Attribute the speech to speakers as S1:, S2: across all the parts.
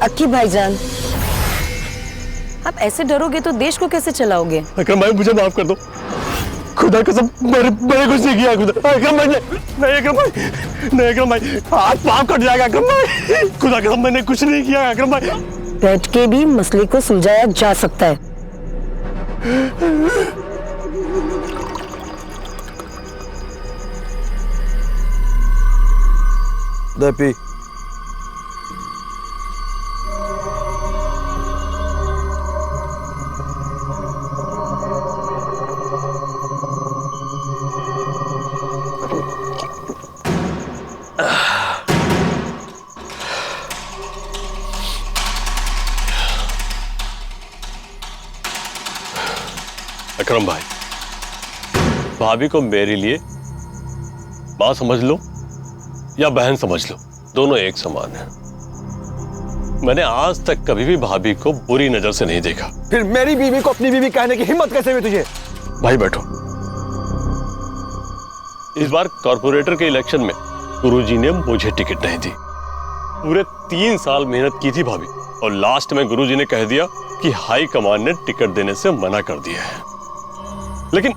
S1: अक्की भाईजान, आप ऐसे डरोगे तो देश को कैसे चलाओगे?
S2: अकरम भाई मुझे माफ कर दो, खुदा कसम मैंने कुछ नहीं किया। खुदा अकरम भाई नहीं, अकरम भाई नहीं, अकरम भाई हाथ पाँव कट जाएगा। अकरम भाई खुदा कसम मैंने कुछ नहीं किया। अकरम भाई
S1: बैठ के भी मसले को सुलझाया जा सकता है।
S3: दपी
S2: अकरम भाई, भाभी को मेरे लिए माँ समझ लो या बहन समझ लो, दोनों एक समान है। मैंने आज तक कभी भी भाभी को बुरी नजर से नहीं देखा।
S3: फिर मेरी बीवी को अपनी बीवी कहने की हिम्मत कैसे हुई तुझे?
S2: भाई बैठो। इस बार कॉर्पोरेटर के इलेक्शन में गुरुजी ने मुझे टिकट नहीं दी। पूरे 3 साल मेहनत की थी भाभी, और लास्ट में गुरुजी ने कह दिया कि हाई कमान ने टिकट देने से मना कर दिया है। लेकिन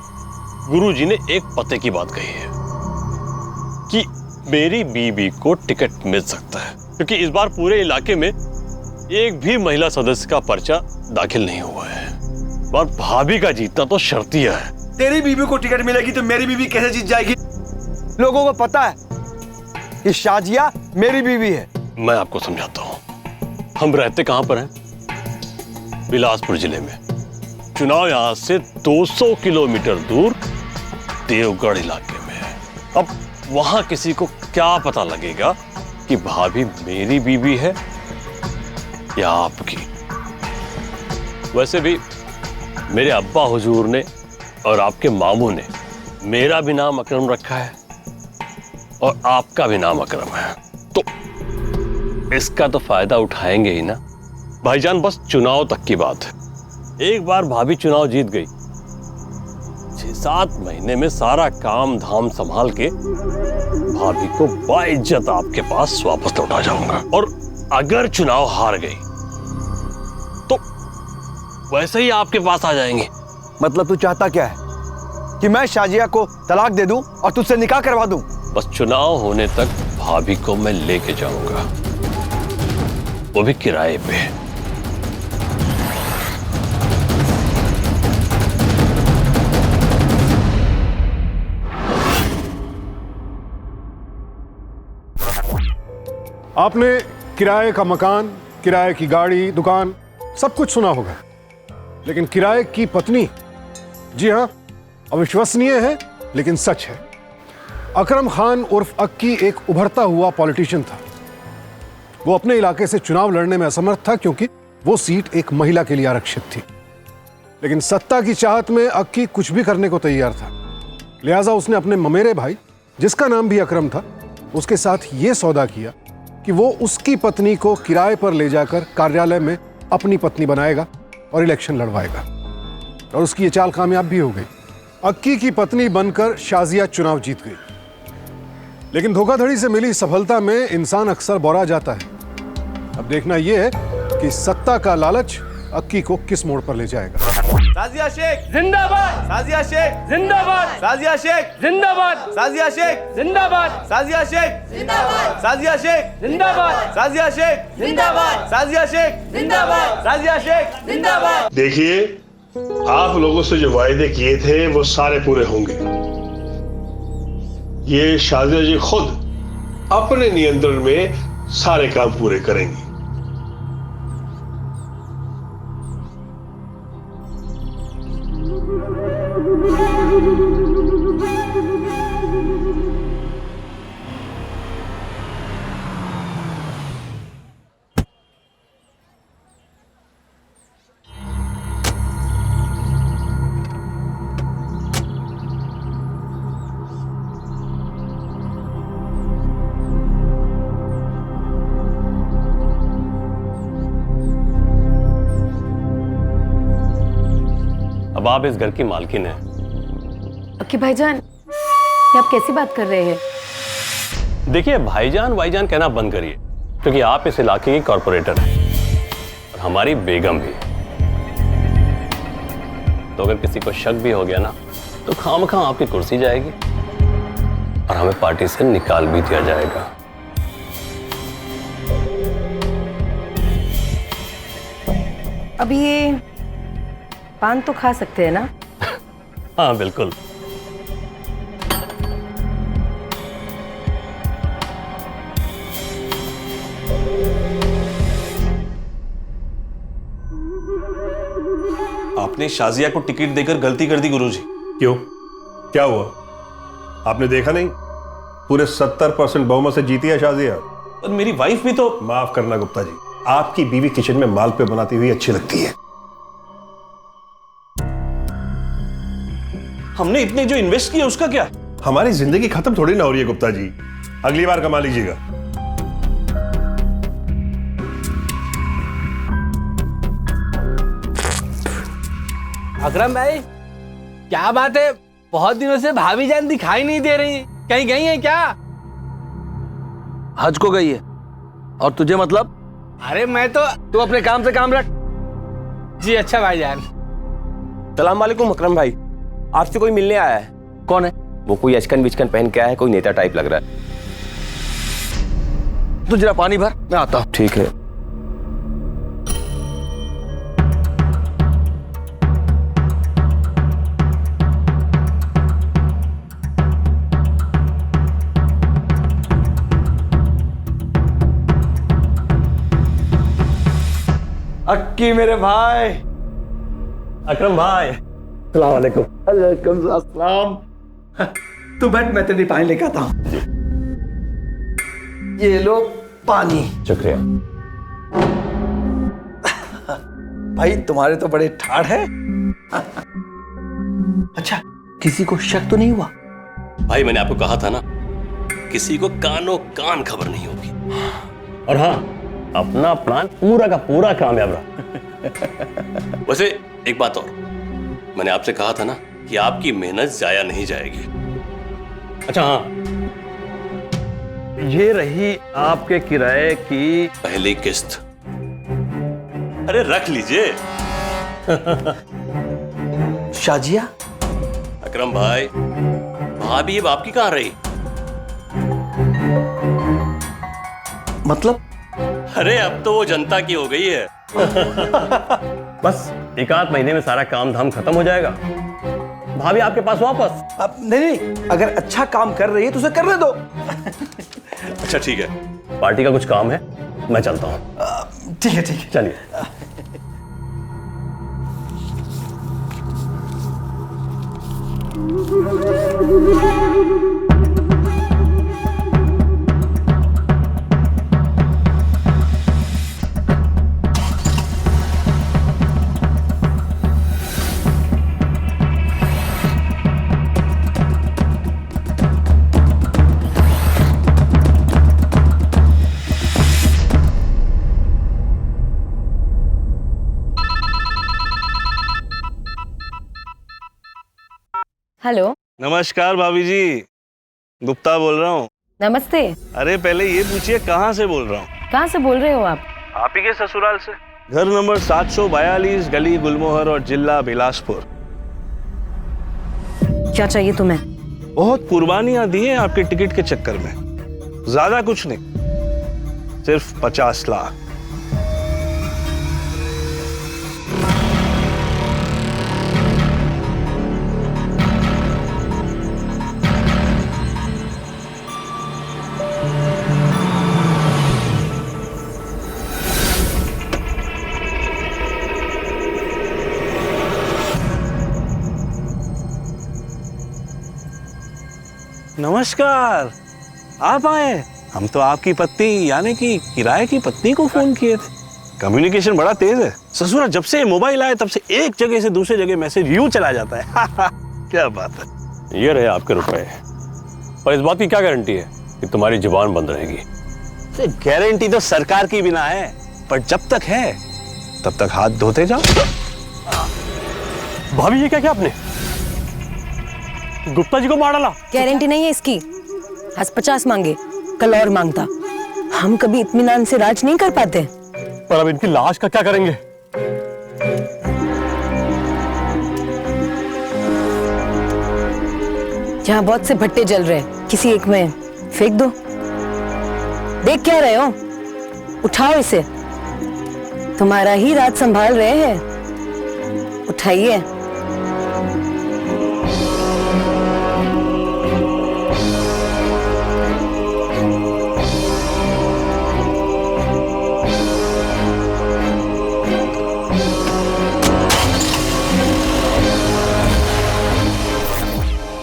S2: गुरुजी ने एक पते की बात कही है कि मेरी बीवी को टिकट मिल सकता है, क्योंकि इस बार पूरे इलाके में एक भी महिला सदस्य का पर्चा दाखिल नहीं हुआ है। और भाभी का जीतना तो शर्तिया है।
S3: तेरी बीवी को टिकट मिलेगी तो मेरी बीवी कैसे जीत जाएगी? लोगों को पता है कि शाजिया मेरी बीवी है।
S2: मैं आपको समझाता हूँ। हम रहते कहां पर हैं? बिलासपुर जिले में। चुनाव यहां से 200 किलोमीटर दूर देवगढ़ इलाके में है। अब वहां किसी को क्या पता लगेगा कि भाभी मेरी बीवी है या आपकी? वैसे भी मेरे अब्बा हुजूर ने और आपके मामू ने मेरा भी नाम अकरम रखा है और आपका भी नाम अकरम है, तो इसका तो फायदा उठाएंगे ही ना। भाईजान बस चुनाव तक की बात है। एक बार भाभी चुनाव जीत गई, 6-7 महीने में सारा काम धाम संभाल के भाभी को बाइज्जत आपके पास वापस लौटा जाऊंगा। और अगर चुनाव हार गई तो वैसे ही आपके पास आ जाएंगे।
S3: मतलब तू चाहता क्या है? कि मैं शाजिया को तलाक दे दूं और तुझसे निकाह करवा दूं?
S2: बस चुनाव होने तक भाभी को मैं लेके जाऊंगा, वो भी किराए पे।
S4: आपने किराए का मकान, किराए की गाड़ी, दुकान सब कुछ सुना होगा, लेकिन किराए की पत्नी, जी हाँ, अविश्वसनीय है लेकिन सच है। अकरम खान उर्फ अक्की एक उभरता हुआ पॉलिटिशियन था। वो अपने इलाके से चुनाव लड़ने में असमर्थ था क्योंकि वो सीट एक महिला के लिए आरक्षित थी। लेकिन सत्ता की चाहत में अक्की कुछ भी करने को तैयार था। लिहाजा उसने अपने ममेरे भाई, जिसका नाम भी अकरम था, उसके साथ ये सौदा किया कि वो उसकी पत्नी को किराए पर ले जाकर कार्यालय में अपनी पत्नी बनाएगा और इलेक्शन लड़वाएगा। और उसकी ये चाल कामयाब भी हो गई। अक्की की पत्नी बनकर शाजिया चुनाव जीत गई। लेकिन धोखाधड़ी से मिली सफलता में इंसान अक्सर बौरा जाता है। अब देखना यह है कि सत्ता का लालच अक्की को किस मोड़ पर ले जाएगा।
S3: साजिया शेख जिंदाबाद! साजिया शेख जिंदाबाद! साजिया शेख जिंदाबाद! साजिया शेख जिंदाबाद! साजिया शेख जिंदाबाद! साजिया शेख जिंदाबाद! साजिया शेख जिंदाबाद! साजिया शेख जिंदाबाद! साजिया शेख जिंदाबाद!
S5: देखिए, आप लोगों से जो वायदे किए थे वो सारे पूरे होंगे। ये शाजिया जी खुद अपने नियंत्रण में सारे काम पूरे करेंगी।
S2: अब आप इस घर की मालकिन हैं।
S1: अक्की भाईजान, ये आप कैसी बात कर रहे हैं?
S2: देखिए, भाईजान भाईजान कहना बंद करिए, क्योंकि आप इस इलाके की कॉर्पोरेटर हैं। हमारी बेगम भी। तो अगर किसी को शक भी हो गया ना तो खामखा आपकी कुर्सी जाएगी और हमें पार्टी से निकाल भी दिया जाएगा।
S1: अब ये पान तो खा सकते हैं ना?
S2: हाँ बिल्कुल।
S3: आपने शाजिया को टिकट देकर गलती कर दी गुरुजी।
S5: क्यों, क्या हुआ? आपने देखा नहीं, पूरे 70% बहुमत से जीती है शाजिया।
S3: और मेरी वाइफ भी तो।
S5: माफ करना गुप्ता जी, आपकी बीवी किचन में मालपुए बनाती हुई अच्छी लगती है।
S3: हमने इतने जो इन्वेस्ट किए उसका क्या?
S5: हमारी जिंदगी खत्म थोड़ी ना हो रही है गुप्ता जी, अगली बार कमा लीजिएगा।
S6: अकरम भाई, क्या बात है, बहुत दिनों से भाभी जान दिखाई नहीं दे रही, कहीं गई है क्या?
S7: हज को गई है। और तुझे मतलब?
S6: अरे मैं तो।
S7: तू अपने काम से काम रख।
S6: जी अच्छा भाईजान।
S8: सलाम वालेकुम अकरम भाई, आपसे कोई मिलने आया है।
S7: कौन है?
S8: वो कोई अचकन बिचकन पहन के आया है, कोई नेता टाइप लग रहा है।
S7: तू जरा पानी भर, मैं आता हूं।
S8: ठीक है।
S7: अक्की मेरे भाई।
S2: अकरम भाई,
S7: अस्सलाम वालेकुम। वालेकुम अस्सलाम। तू बैठ, मैं तेरे लिए पानी लेकर आता हूं। ये लो पानी।
S2: शुक्रिया।
S7: भाई तुम्हारे तो बड़े ठाड़ हैं। अच्छा, किसी को शक तो नहीं हुआ?
S2: भाई मैंने आपको कहा था ना, किसी को कानो कान खबर नहीं होगी। और हाँ, अपना प्लान पूरा का पूरा कामयाब रहा। वैसे एक बात और, मैंने आपसे कहा था ना कि आपकी मेहनत जाया नहीं जाएगी। अच्छा हाँ, ये रही आपके किराए की पहली किस्त। अरे रख लीजिए।
S7: शाजिया?
S2: अकरम भाई, भाभी अब आपकी कहाँ रही?
S7: मतलब?
S2: अरे अब तो वो जनता की हो गई है। बस एक आध महीने में सारा काम धाम खत्म हो जाएगा, भाभी आपके पास वापस।
S7: अब नहीं, अगर अच्छा काम कर रही है तो उसे करने दो।
S2: अच्छा ठीक है, पार्टी का कुछ काम है, मैं चलता हूँ।
S7: ठीक है ठीक है,
S2: चलिए।
S1: हेलो।
S3: नमस्कार भाभी जी, गुप्ता बोल रहा हूँ।
S1: नमस्ते।
S3: अरे पहले ये पूछिए कहाँ से बोल रहा हूँ?
S1: कहाँ से बोल रहे हो आप?
S3: आप ही के ससुराल से। घर नंबर 742, गली गुलमोहर और जिला बिलासपुर।
S1: क्या चाहिए तुम्हें?
S3: बहुत कुर्बानियां दी हैं आपके टिकट के चक्कर में, ज्यादा कुछ नहीं, सिर्फ 50 लाख। नमस्कार, आप आए। हम तो आपकी पत्नी यानी कि किराए की पत्नी को फोन किए थे। कम्युनिकेशन बड़ा तेज है ससुरा, जब से मोबाइल आए तब से एक जगह से दूसरी जगह मैसेज यूं चला जाता है। क्या बात है।
S2: ये रहे आपके रुपए, और इस बात की क्या गारंटी है कि तुम्हारी जुबान बंद रहेगी?
S3: गारंटी तो सरकार की बिना है, पर जब तक है तब तक हाथ धोते जाओ।
S2: भाभी ये क्या किया आपने? गुप्ता जी को मार डाला।
S1: गारंटी नहीं है इसकी। आज 50 मांगे, कल और मांगता। हम कभी इत्मीनान से राज नहीं कर पाते।
S2: पर अब इनकी लाश का क्या करेंगे?
S1: जहाँ बहुत से भट्टे जल रहे हैं, किसी एक में फेंक दो। देख क्या रहे हो? उठाओ इसे, तुम्हारा ही राज संभाल रहे हैं, उठाइए।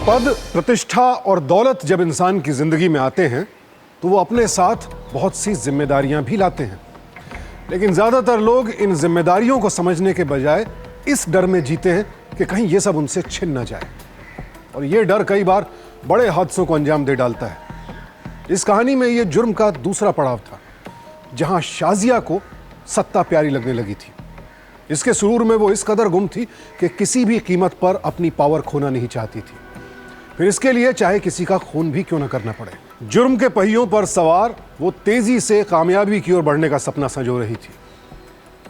S4: पद, प्रतिष्ठा और दौलत जब इंसान की जिंदगी में आते हैं तो वो अपने साथ बहुत सी जिम्मेदारियां भी लाते हैं, लेकिन ज्यादातर लोग इन जिम्मेदारियों को समझने के बजाय इस डर में जीते हैं कि कहीं ये सब उनसे छिन न जाए, और ये डर कई बार बड़े हादसों को अंजाम दे डालता है। इस कहानी में ये जुर्म का दूसरा पड़ाव था, जहां शाजिया को सत्ता प्यारी लगने लगी थी। इसके सुरूर में वो इस कदर गुम थी कि किसी भी कीमत पर अपनी पावर खोना नहीं चाहती थी, फिर इसके लिए चाहे किसी का खून भी क्यों न करना पड़े। जुर्म के पहियों पर सवार वो तेजी से कामयाबी की ओर बढ़ने का सपना संजो रही थी।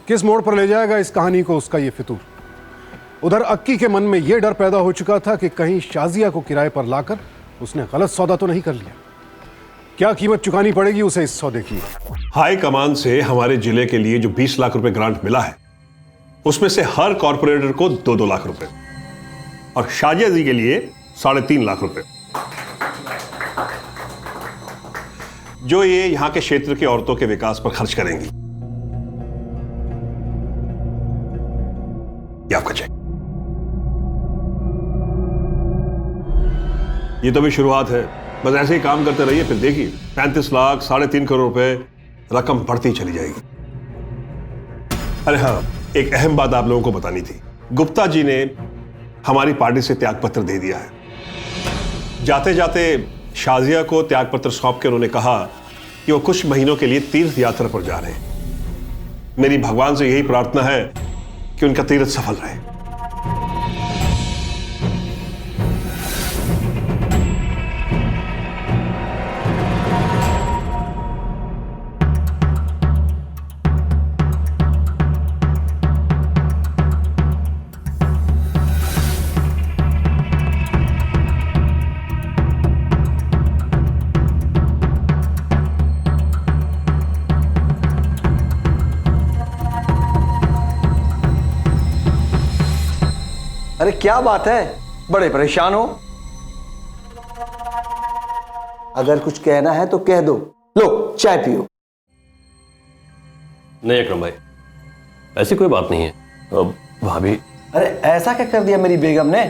S4: किस मोड़ पर ले जाएगा इस कहानी को उसका ये फितूर। उधर अक्की के मन में यह डर पैदा हो चुका था कि कहीं शाजिया को किराए पर लाकर उसने गलत सौदा तो नहीं कर लिया। क्या कीमत चुकानी पड़ेगी उसे इस सौदे की।
S5: हाई कमान से हमारे जिले के लिए जो 20 लाख रुपए ग्रांट मिला है, उसमें से हर कॉर्पोरेटर को 2-2 लाख रुपए, और शाजिया जी के लिए 3.5 लाख रुपए, जो ये यहां के क्षेत्र की औरतों के विकास पर खर्च करेंगी। ये आपका चेक। ये तो भी शुरुआत है, बस ऐसे ही काम करते रहिए, फिर देखिए 35 लाख 3.5 करोड़ रुपए रकम बढ़ती चली जाएगी। अरे हाँ, एक अहम बात आप लोगों को बतानी थी। गुप्ता जी ने हमारी पार्टी से त्यागपत्र दे दिया है। जाते जाते शाजिया को त्यागपत्र सौंप के उन्होंने कहा कि वो कुछ महीनों के लिए तीर्थ यात्रा पर जा रहे हैं। मेरी भगवान से यही प्रार्थना है कि उनका तीर्थ सफल रहे।
S7: अरे क्या बात है, बड़े परेशान हो? अगर कुछ कहना है तो कह दो। लो चाय पियो।
S2: नहीं अकरम भाई, ऐसी कोई बात नहीं है। अब भाभी।
S7: अरे ऐसा क्या कर दिया मेरी बेगम ने?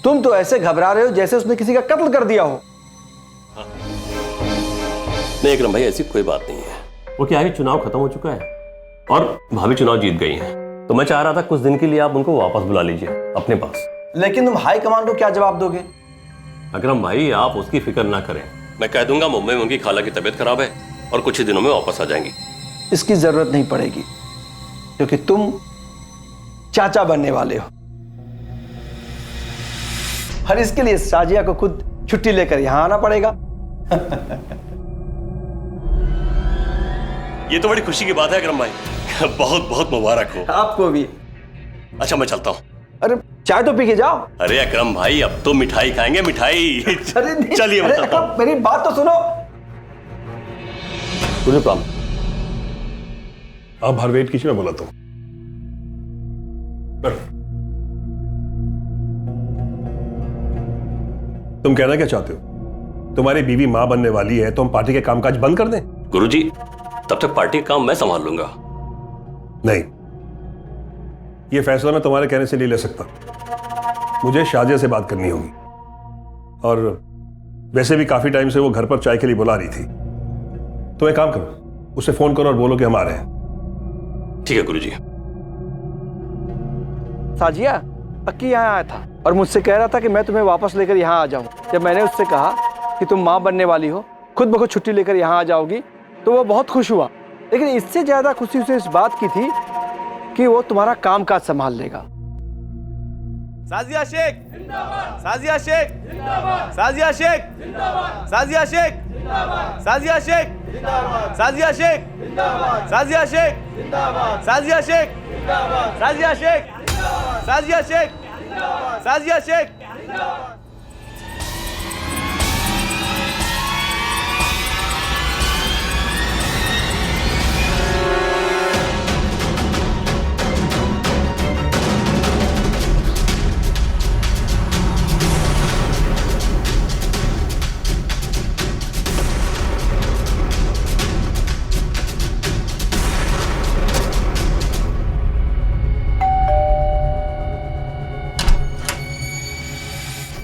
S7: तुम तो ऐसे घबरा रहे हो जैसे उसने किसी का कत्ल कर दिया हो।
S2: नहीं अकरम भाई, ऐसी कोई बात नहीं है। वो क्या है, चुनाव खत्म हो चुका है और भाभी चुनाव जीत गई हैं, तो मैं चाह रहा था कुछ दिन के लिए आप उनको वापस बुला लीजिए अपने पास।
S7: लेकिन तुम हाई कमान को क्या जवाब दोगे?
S2: अकरम भाई, आप उसकी फिक्र ना करें, मैं कह दूंगा मुंबई में उनकी खाला की तबीयत खराब है और कुछ ही दिनों में वापस आ जाएंगी।
S7: इसकी जरूरत नहीं पड़ेगी, क्योंकि तुम चाचा बनने वाले हो, और इसके लिए शाजिया को खुद छुट्टी लेकर यहां आना पड़ेगा।
S2: ये तो बड़ी खुशी की बात है अकरम भाई, बहुत बहुत मुबारक हो।
S7: आपको भी।
S2: अच्छा मैं चलता हूँ।
S7: अरे चाय तो पी के जाओ।
S2: अरे अकरम भाई, अब तो मिठाई खाएंगे, मिठाई।
S7: अरे
S2: चलिए मैं चलता हूँ।
S7: मेरी बात तो सुनो।
S2: तुझे प्रॉब्लम।
S5: अब हर वेट कीजिए, मैं बोला तो। तुम कहना क्या चाहते हो? तुम्हारी बीवी मां बनने वाली है तो हम पार्टी के कामकाज बंद कर दें?
S2: गुरुजी, तब तक पार्टी का काम मैं संभाल लूंगा।
S5: नहीं, यह फैसला मैं तुम्हारे कहने से नहीं ले सकता। मुझे शाजिया से बात करनी होगी, और वैसे भी काफी टाइम से वो घर पर चाय के लिए बुला रही थी। तो एक काम करो, उसे फोन करो और बोलो कि हम आ रहे हैं।
S2: ठीक है गुरुजी।
S7: साजिया, अक्की यहाँ आया था और मुझसे कह रहा था कि मैं तुम्हें वापस लेकर यहाँ आ जाऊं। जब मैंने उससे कहा कि तुम माँ बनने वाली हो, खुद ब खुद छुट्टी लेकर यहाँ आ जाओगी, तो वो बहुत खुश हुआ। लेकिन इससे ज्यादा खुशी उसे इस बात की थी कि वो तुम्हारा कामकाज संभाल लेगा।
S3: साजिया शेख जिंदाबाद, साजिया शेख जिंदाबाद, साजिया शेख जिंदाबाद, साजिया शेख साजिया शेख साजिया शेख साजिया शेख साजिया शेख साजिया शेख साजिया शेख साजिया शेख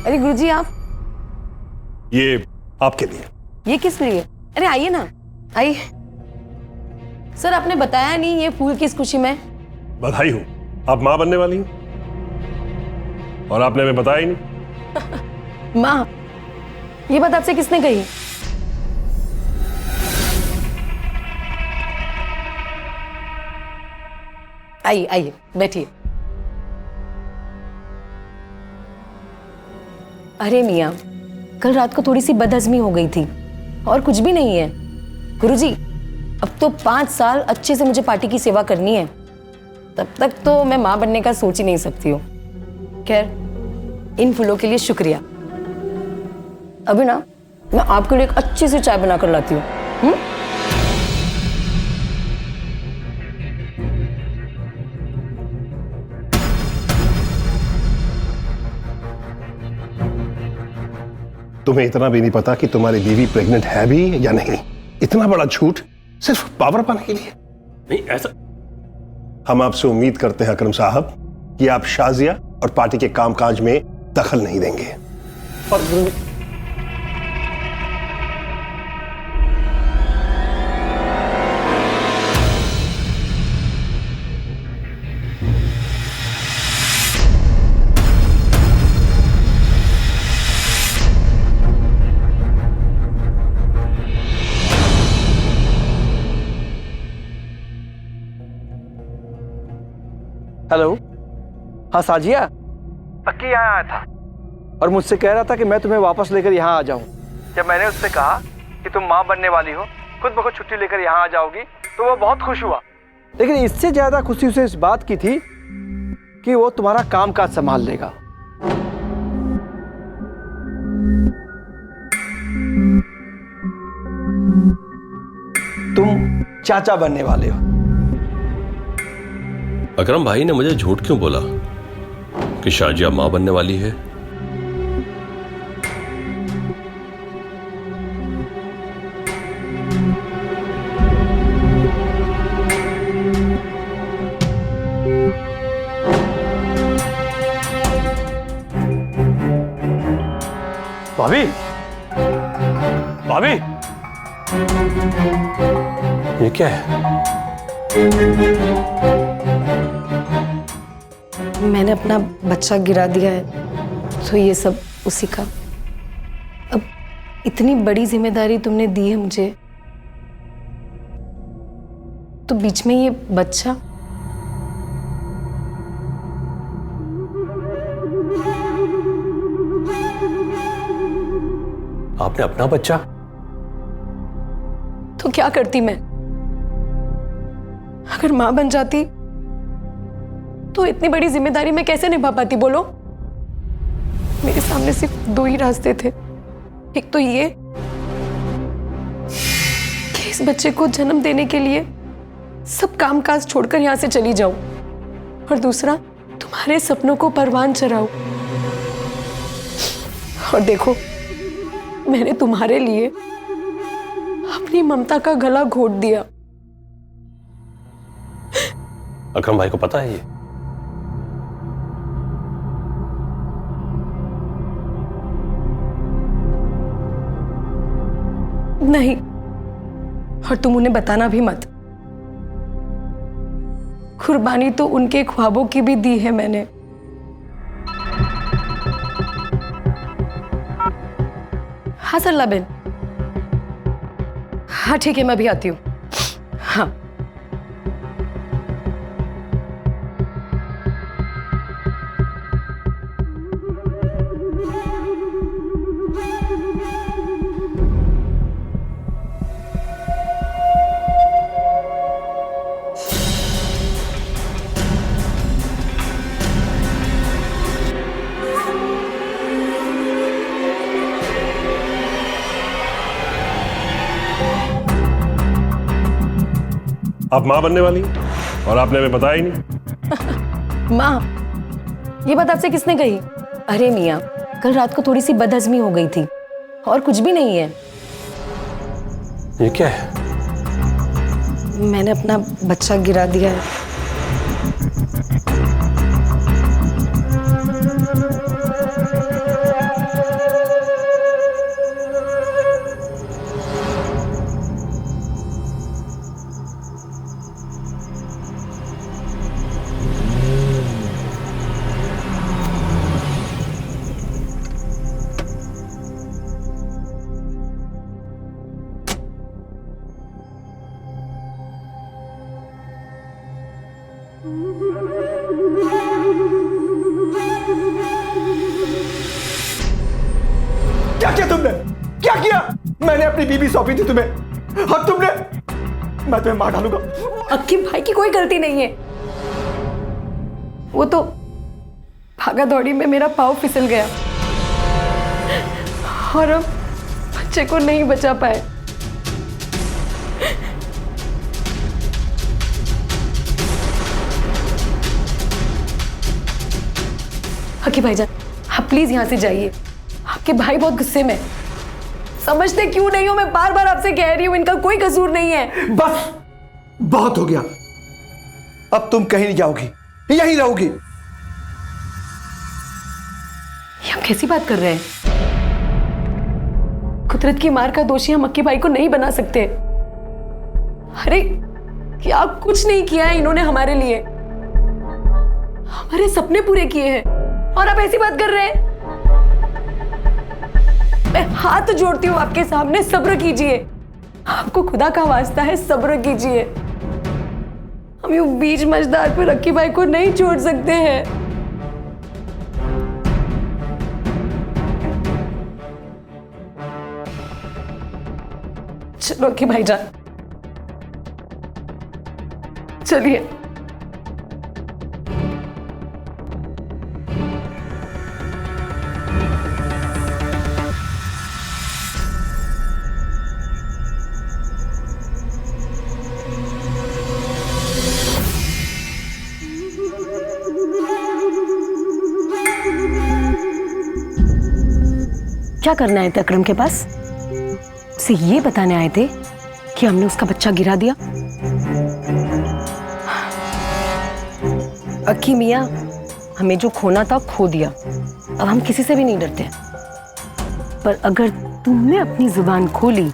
S1: अरे गुरुजी आप,
S5: ये आपके लिए।
S1: ये किस लिए? अरे आइए ना, आइए। सर आपने बताया नहीं ये फूल किस खुशी में?
S5: बधाई हो, आप मां बनने वाली हैं और आपने हमें बताया ही नहीं।
S1: माँ, ये बात आपसे किसने कही? आइए आइए बैठिए। अरे मियाँ, कल रात को थोड़ी सी बदहजमी हो गई थी और कुछ भी नहीं है। गुरुजी, अब तो 5 साल अच्छे से मुझे पार्टी की सेवा करनी है, तब तक तो मैं माँ बनने का सोच ही नहीं सकती हूँ। खैर, इन फूलों के लिए शुक्रिया। अभी ना मैं आपके लिए एक अच्छी सी चाय बना कर लाती हूँ।
S5: तुम्हें इतना भी नहीं पता कि तुम्हारी बीवी प्रेग्नेंट है भी या नहीं। इतना बड़ा झूठ सिर्फ पावर पाने के लिए।
S2: नहीं ऐसा,
S5: हम आपसे उम्मीद करते हैं अकरम साहब कि आप शाजिया और पार्टी के कामकाज में दखल नहीं देंगे।
S2: और
S7: हेलो, हाँ साजिया, पक्की यहाँ आया था और मुझसे कह रहा था कि मैं तुम्हें वापस लेकर यहाँ आ जाऊँ। जब मैंने उससे कहा कि तुम माँ बनने वाली हो, खुद ब खुद छुट्टी लेकर यहाँ आ जाओगी, तो वो बहुत खुश हुआ। लेकिन इससे ज्यादा खुशी उसे इस बात की थी कि वो तुम्हारा काम काज संभाल लेगा। तुम चाचा बनने वाले हो।
S2: अकरम भाई ने मुझे झूठ क्यों बोला कि शाजिया मां बनने वाली है?
S3: भाभी, भाभी,
S2: ये क्या है?
S1: मैंने अपना बच्चा गिरा दिया है तो ये सब उसी का। अब इतनी बड़ी जिम्मेदारी तुमने दी है मुझे, तो बीच में ये बच्चा।
S2: आपने अपना बच्चा?
S1: तो क्या करती मैं? अगर मां बन जाती तो इतनी बड़ी जिम्मेदारी मैं कैसे निभा पाती, बोलो? मेरे सामने सिर्फ 2 ही रास्ते थे। एक तो ये कि इस बच्चे को जन्म देने के लिए सब कामकाज छोड़कर यहां से चली जाऊं, और दूसरा तुम्हारे सपनों को परवान चढ़ाऊं। और देखो, मैंने तुम्हारे लिए अपनी ममता का गला घोट दिया।
S2: अकरम भाई को पता है ये?
S1: नहीं, और तुम उन्हें बताना भी मत। कुर्बानी तो उनके ख्वाबों की भी दी है मैंने। हाँ सरला बेन, हाँ ठीक है, मैं भी आती हूँ। हाँ
S5: आप माँ बनने वाली हैं और आपने हमें बताया ही नहीं।
S1: माँ, ये बात आपसे किसने कही? अरे मियाँ, कल रात को थोड़ी सी बदहजमी हो गई थी और कुछ भी नहीं है।
S5: ये क्या है?
S1: मैंने अपना बच्चा गिरा दिया है।
S7: क्या किया तुमने? क्या किया? मैंने अपनी बीबी सौंपी थी तुम्हें और तुमने, मैं तुम्हें मार डालूंगा।
S1: अक्की भाई की कोई गलती नहीं है, वो तो भागा दौड़ी में मेरा पाँव फिसल गया और अब बच्चे को नहीं बचा पाए। अक्की भाईजान, आप प्लीज यहाँ से जाइए। आपके भाई बहुत गुस्से में, समझते क्यों नहीं हो? मैं बार बार आपसे कह रही हूँ, इनका कोई कसूर नहीं है।
S7: बस, बहुत हो गया। अब तुम कहीं नहीं जाओगी, यहीं रहोगी।
S1: ये हम कैसी बात कर रहे हैं? कुदरत की मार का दोषी हम अक्की भाई को नहीं बना सकते। अरे क्या कुछ नहीं किया है इन्होंने हमारे लिए, हमारे सपने पूरे किए हैं और आप ऐसी बात कर रहे हैं? मैं हाथ जोड़ती हूँ आपके सामने, सब्र कीजिए। आपको खुदा का वास्ता है, सब्र कीजिए। हम यूं बीच मझधार पर अक्की भाई को नहीं छोड़ सकते हैं। चलो अक्की भाईजान, चलिए। क्या करना है अकरम के पास? उसे ये बताने आए थे कि हमने उसका बच्चा गिरा दिया। अक्की मियाँ, हमें जो खोना था खो दिया, अब हम किसी से भी नहीं डरते। पर अगर तुमने अपनी जुबान खोली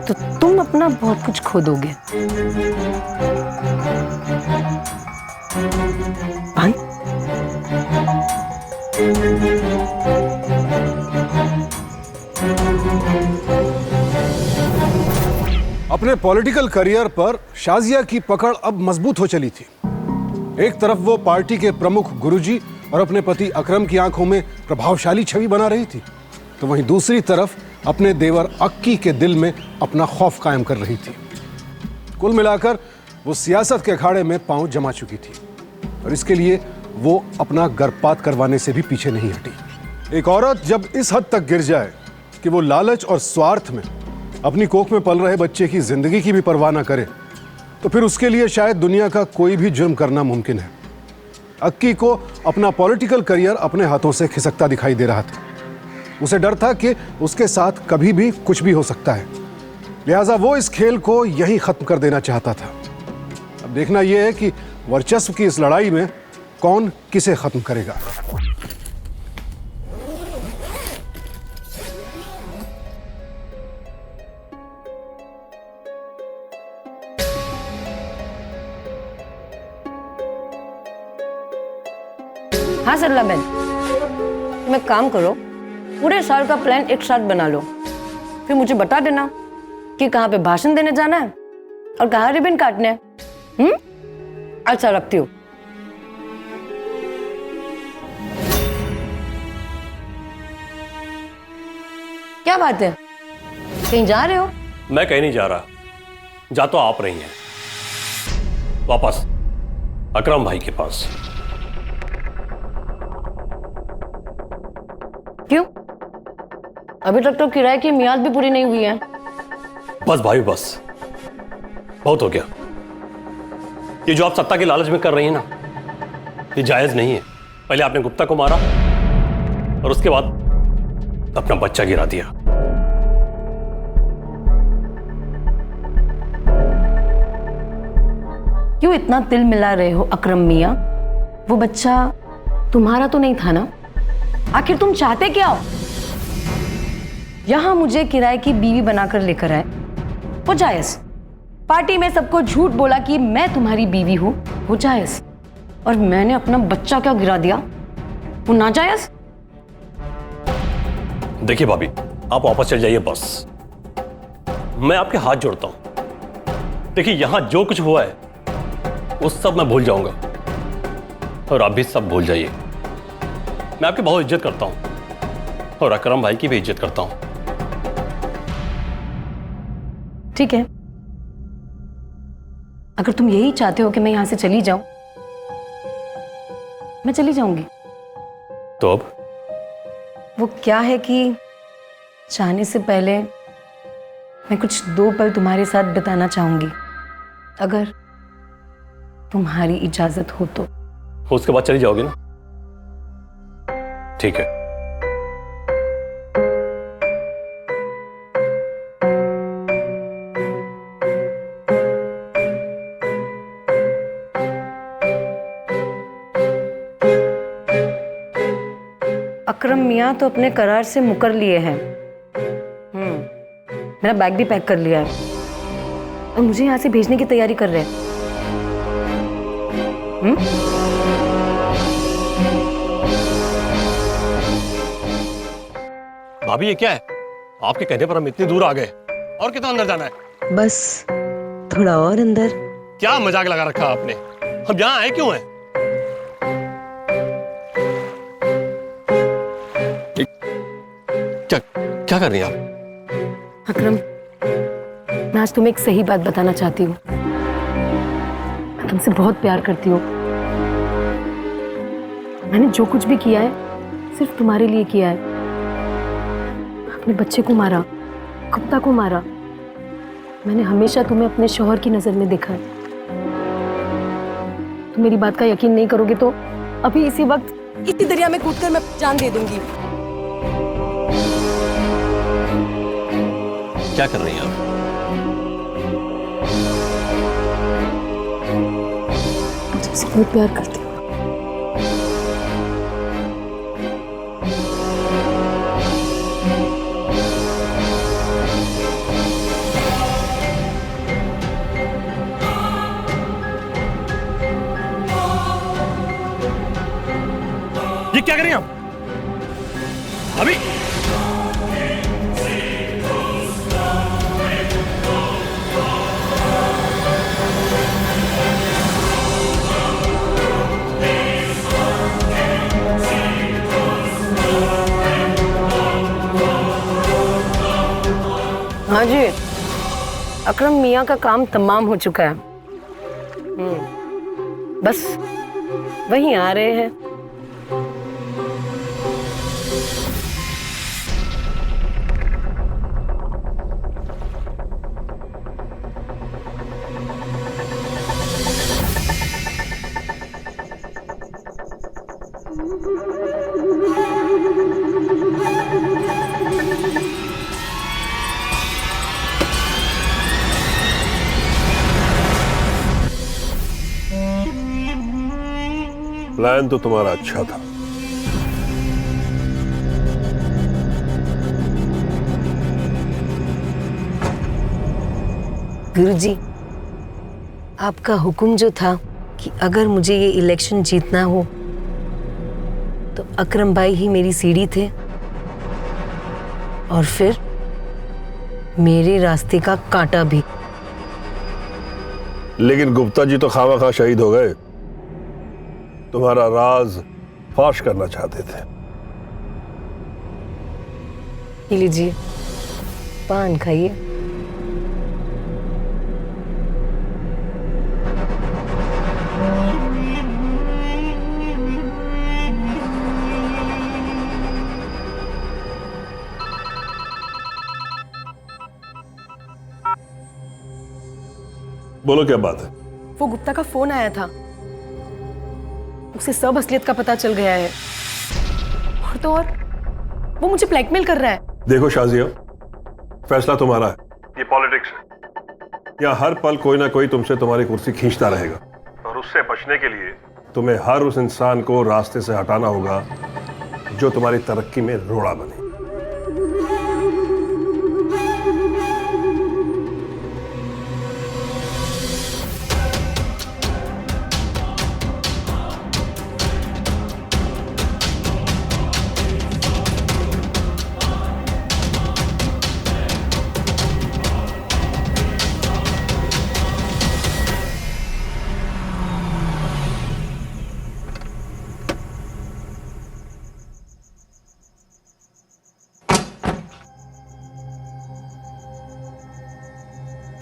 S1: तो तुम अपना बहुत कुछ खो दोगे। बंद।
S4: अपने पॉलिटिकल करियर पर शाजिया की पकड़ अब मजबूत हो चली थी। एक तरफ वो पार्टी के प्रमुख गुरुजी और अपने पति अकरम की आंखों में प्रभावशाली छवि बना रही थी, तो वहीं दूसरी तरफ अपने देवर अक्की के दिल में अपना खौफ कायम कर रही थी। कुल मिलाकर वो सियासत के अखाड़े में पांव जमा चुकी थी और इसके लिए वो अपना गर्भपात करवाने से भी पीछे नहीं हटी। एक औरत जब इस हद तक गिर जाए कि वो लालच और स्वार्थ में अपनी कोख में पल रहे बच्चे की जिंदगी की भी परवाह ना करे, तो फिर उसके लिए शायद दुनिया का कोई भी जुर्म करना मुमकिन है। अक्की को अपना पॉलिटिकल करियर अपने हाथों से खिसकता दिखाई दे रहा था। उसे डर था कि उसके साथ कभी भी कुछ भी हो सकता है, लिहाजा वो इस खेल को यहीं खत्म कर देना चाहता था। अब देखना यह है कि वर्चस्व की इस लड़ाई में कौन किसे खत्म करेगा।
S1: हाँ सरला बहन, तुम एक काम करो, पूरे साल का प्लान एक साथ बना लो, फिर मुझे बता देना कि कहाँ पे भाषण देने जाना है और कहाँ रिबन काटने हैं। अच्छा, रखती हूँ। क्या बात है, कहीं जा रहे हो?
S2: मैं कहीं नहीं जा रहा, जा तो आप रही हैं वापस अकरम भाई के पास।
S1: क्यों? अभी तक तो किराए की मियाद भी पूरी नहीं हुई है।
S2: बस भाई बस, बहुत हो गया। ये जो आप सत्ता के लालच में कर रही हैं ना, ये जायज नहीं है। पहले आपने गुप्ता को मारा और उसके बाद अपना बच्चा गिरा दिया।
S1: क्यों इतना तिल मिला रहे हो अकरम मियां? वो बच्चा तुम्हारा तो नहीं था ना? आखिर तुम चाहते क्या हो? यहां मुझे किराए की बीवी बनाकर लेकर आए, वो जायज। पार्टी में सबको झूठ बोला कि मैं तुम्हारी बीवी हूं, वो जायज। और मैंने अपना बच्चा क्या गिरा दिया, वो नाजायज।
S2: देखिए भाभी, आप वापस चल जाइए बस। मैं आपके हाथ जोड़ता हूं। देखिए, यहां जो कुछ हुआ है वो सब मैं भूल जाऊंगा और आप भी सब भूल जाइए। मैं आपकी बहुत इज्जत करता हूं और अकरम भाई की भी इज्जत करता हूं।
S1: ठीक है, अगर तुम यही चाहते हो कि मैं यहां से चली जाऊं, मैं चली जाऊंगी।
S2: तो अब
S1: वो क्या है कि जाने से पहले मैं कुछ 2 पल तुम्हारे साथ बिताना चाहूंगी, अगर तुम्हारी इजाजत हो तो।
S2: उसके बाद चली जाओगे ना? ठीक है।
S1: अकरम मियां तो अपने करार से मुकर लिए हैं। मेरा बैग भी पैक कर लिया है और मुझे यहां से भेजने की तैयारी कर रहे हैं।
S2: भाभी, ये क्या है? आपके कहने पर हम इतनी दूर आ गए, और कितना अंदर जाना है?
S1: बस थोड़ा और अंदर।
S2: क्या मजाक लगा रखा आपने? हम यहां आए क्यों हैं? क्या क्या कर रही हैं आप?
S1: अकरम, मैं आज तुम्हें एक सही बात बताना चाहती हूँ। मैं तुमसे बहुत प्यार करती हूँ। मैंने जो कुछ भी किया है सिर्फ तुम्हारे लिए किया है। अपने बच्चे को मारा, गुप्ता को मारा। मैंने हमेशा तुम्हें अपने शौहर की नजर में देखा है। तुम मेरी बात का यकीन नहीं करोगे तो अभी इसी वक्त इसी दरिया में कूदकर मैं जान दे दूंगी।
S2: क्या कर रही हैं आप?
S1: तुमसे बहुत प्यार करती हूँ।
S2: ये क्या कर रही हैं आप? अभी
S1: हाँ जी, अकरम मियां का काम तमाम हो चुका है। बस वहीं आ रहे हैं।
S5: प्लान तो तुम्हारा अच्छा था।
S1: गुरुजी, आपका हुक्म जो था कि अगर मुझे ये इलेक्शन जीतना हो तो अकरम भाई ही मेरी सीढ़ी थे, और फिर मेरे रास्ते का कांटा भी।
S5: लेकिन गुप्ता जी तो खामखा शहीद हो गए। तुम्हारा राज फाश करना चाहते थे।
S1: ये लीजिए, पान खाइए।
S5: बोलो क्या बात है?
S1: वो गुप्ता का फोन आया था, उसे सब असलियत का पता चल गया है। और तो और वो मुझे ब्लैकमेल कर रहा है।
S5: देखो शाजिया, फैसला तुम्हारा है, ये पॉलिटिक्स है। यहाँ हर पल कोई ना कोई तुमसे तुम्हारी कुर्सी खींचता रहेगा, और उससे बचने के लिए तुम्हें हर उस इंसान को रास्ते से हटाना होगा जो तुम्हारी तरक्की में रोड़ा बने।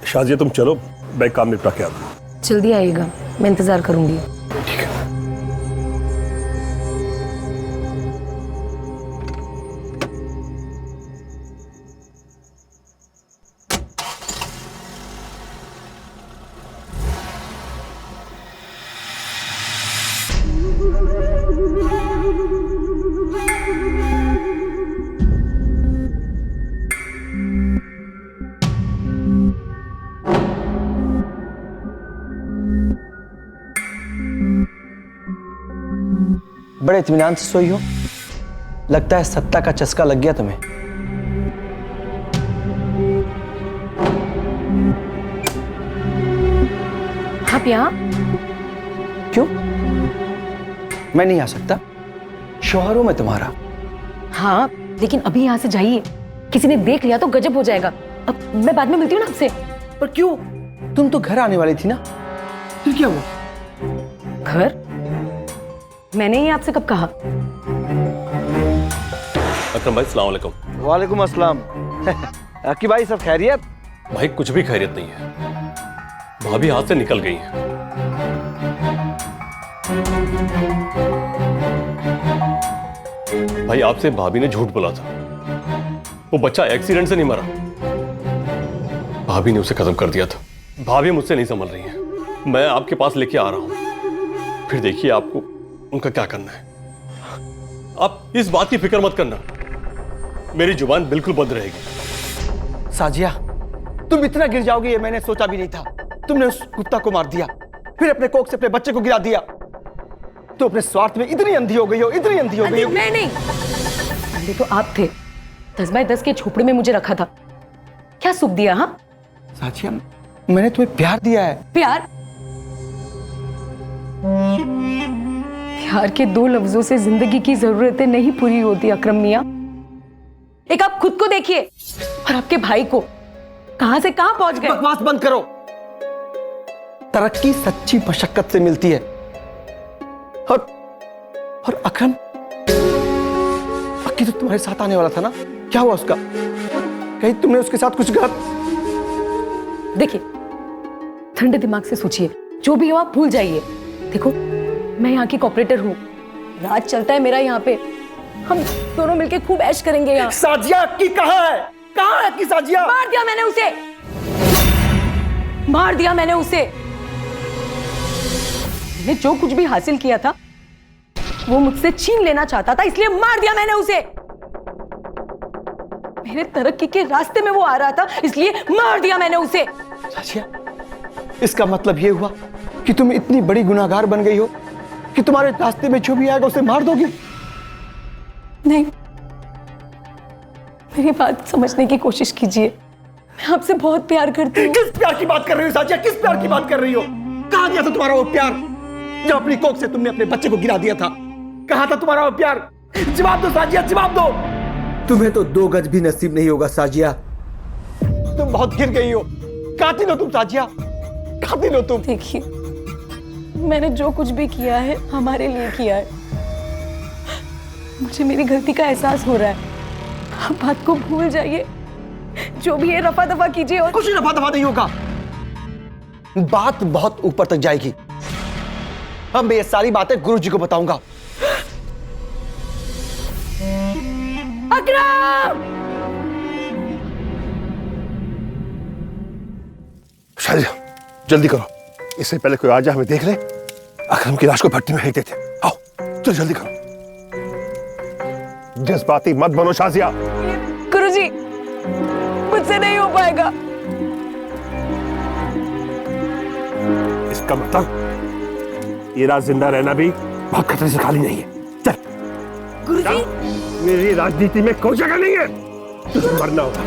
S5: शाजिया तुम चलो, मैं काम निपटा के आता हूं।
S1: जल्दी आइएगा, मैं इंतजार करूंगी।
S5: ठीक है।
S7: बड़े इत्मीनान से सोई हो, लगता है सत्ता का चस्का लग गया तुम्हें।
S1: आप यहाँ?
S7: क्यों? मैं नहीं आ सकता? शौहर हूं मैं तुम्हारा।
S1: हाँ, लेकिन अभी यहाँ से जाइए, किसी ने देख लिया तो गजब हो जाएगा। अब मैं बाद में मिलती हूँ ना आपसे।
S7: पर क्यों? तुम तो घर आने वाली थी ना, फिर क्या हुआ?
S1: घर? मैंने ही आपसे कब कहा?
S2: अकरम भाई सलाम अलैकुम।
S7: वालेकुम अस्सलाम। अक्की भाई सब खैरियत?
S2: भाई कुछ भी खैरियत नहीं है, भाभी हाथ से निकल गई है। भाई आपसे भाभी ने झूठ बोला था, वो बच्चा एक्सीडेंट से नहीं मरा, भाभी ने उसे खत्म कर दिया था। भाभी मुझसे नहीं संभल रही है, मैं आपके पास लेके आ रहा हूं, फिर देखिए आपको उनका क्या करना है। आप इस बात की फिक्र मत करना, मेरी जुबान बिल्कुल बंद रहेगी।
S7: साजिया, तुम इतना गिर जाओगे ये मैंने सोचा भी नहीं था। तुमने उस कुत्ता को मार दिया, फिर अपने कोख से अपने बच्चे को गिरा दिया। तो अपने स्वार्थ में इतनी अंधी हो गई हो, इतनी अंधी हो गई हो।
S1: मैं नहीं, अंधे तो आप थे। 10 बाय 10 के झोपड़े में मुझे रखा था, क्या सुख दिया? हाँ
S7: साजिया, मैंने तुम्हें प्यार दिया है।
S1: प्यार? प्यार के 2 लफ्जों से जिंदगी की जरूरतें नहीं पूरी होती अकरम मियां। एक आप खुद को देखिए और आपके भाई को, कहां से कहां पहुंच गए।
S7: बकवास बंद करो। तरक्की सच्ची मशक्कत से मिलती है। और अकरम, अक्की तो तुम्हारे साथ आने वाला था ना, क्या हुआ उसका? कहीं तुमने उसके साथ कुछ गलत?
S1: देखिए, ठंडे दिमाग से सोचिए, जो भी हो आप भूल जाइए। देखो, मैं यहाँ की कॉपरेटर हूँ, राज चलता है मेरा यहाँ पे, हम दोनों मिलके खूब ऐश करेंगे यहाँ।
S7: साजिया, अक्की कहाँ है? कहाँ है अक्की? साजिया,
S1: मार दिया मैंने उसे, मार दिया मैंने उसे। मैंने जो कुछ भी हासिल किया था वो मुझसे छीन लेना चाहता था, इसलिए मार दिया मैंने उसे। मेरे तरक्की के रास्ते में वो आ रहा था, इसलिए मार दिया मैंने उसे।
S7: साजिया, इसका मतलब ये हुआ कि तुम इतनी बड़ी गुनाहगार बन गई हो कि तुम्हारे रास्ते में जो भी आएगा उसे मार दोगे?
S1: नहीं, मेरी बात समझने की कोशिश कीजिए, मैं आपसे बहुत प्यार करती हूँ।
S7: किस प्यार की बात कर रही हो साजिया? किस प्यार की बात कर रही हो? कहाँ गया था तुम्हारा वो प्यार जब अपनी कोख से तुमने अपने बच्चे को गिरा दिया था? कहाँ था तुम्हारा वो प्यार? जवाब दो साजिया, जवाब दो। तुम्हें तो 2 गज भी नसीब नहीं होगा साजिया। तुम बहुत गिर गई हो, कातिल हो तुम साजिया, कातिल हो तुम।
S1: देखिए, मैंने जो कुछ भी किया है हमारे लिए किया है, मुझे मेरी गलती का एहसास हो रहा है। आप बात को भूल जाइए, जो भी है रफा दफा कीजिए। और
S7: कुछ रफा दफा नहीं होगा, बात बहुत ऊपर तक जाएगी। अब मैं ये सारी बातें गुरुजी को बताऊंगा।
S1: अकरम!
S5: शाजिया, जल्दी करो, इससे पहले कोई आ जाए हमें देख ले। अकरम की लाश को भट्टी में फेंक देते। आओ चलो जल्दी करो। जज्बाती मत बनो शाजिया।
S1: गुरुजी, मुझसे नहीं हो पाएगा।
S5: इसका मतलब ये रात जिंदा रहना भी बहुत खतरे से खाली नहीं है। चल
S1: गुरुजी,
S5: मेरी राजनीति में कोई जगह नहीं है, तुझे मरना होगा।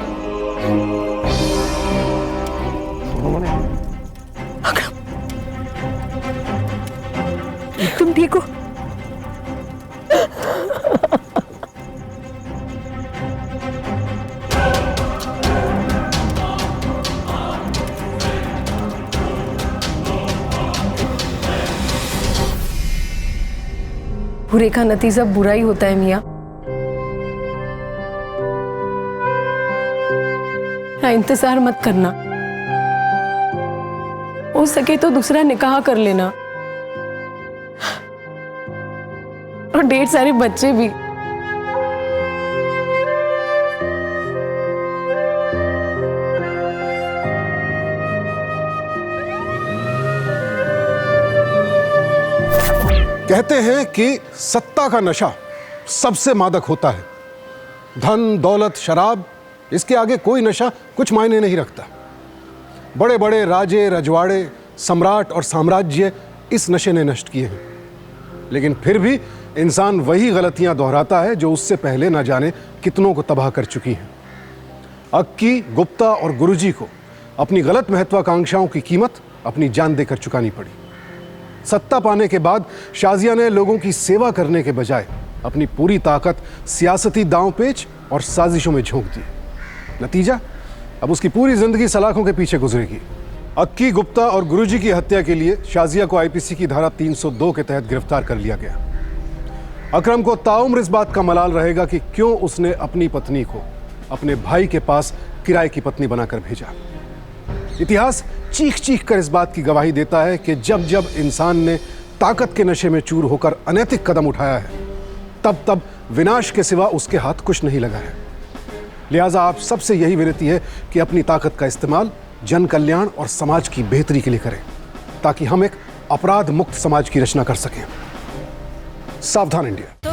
S1: तुम ठीक हो? बुरे का नतीजा बुरा ही होता है मियाँ। इंतजार मत करना, हो सके तो दूसरा निकाह कर लेना, और ढेर सारे बच्चे भी।
S4: कहते हैं कि सत्ता का नशा सबसे मादक होता है। धन, दौलत, शराब, इसके आगे कोई नशा कुछ मायने नहीं रखता। बड़े बड़े राजे, रजवाड़े, सम्राट और साम्राज्य इस नशे ने नष्ट किए हैं, लेकिन फिर भी इंसान वही गलतियां दोहराता है जो उससे पहले न जाने कितनों को तबाह कर चुकी हैं। अक्की, गुप्ता और गुरुजी को अपनी गलत महत्वाकांक्षाओं की कीमत अपनी जान देकर चुकानी पड़ी। सत्ता पाने के बाद शाजिया ने लोगों की सेवा करने के बजाय अपनी पूरी ताकत सियासती दांव-पेच और साजिशों में झोंक दी। नतीजा, अब उसकी पूरी जिंदगी सलाखों के पीछे गुजरेगी। अक्की, गुप्ता और गुरुजी की हत्या के लिए शाजिया को आईपीसी की धारा 302 के तहत गिरफ्तार कर लिया गया। अकरम को ताउम्र इस बात का मलाल रहेगा कि क्यों उसने अपनी पत्नी को अपने भाई के पास किराए की पत्नी बनाकर भेजा। इतिहास चीख चीख कर इस बात की गवाही देता है कि जब जब इंसान ने ताकत के नशे में चूर होकर अनैतिक कदम उठाया है, तब तब विनाश के सिवा उसके हाथ कुछ नहीं लगा है। लिहाजा आप सबसे यही विनती है कि अपनी ताकत का इस्तेमाल जन कल्याण और समाज की बेहतरी के लिए करें, ताकि हम एक अपराध मुक्त समाज की रचना कर सकें। सावधान इंडिया।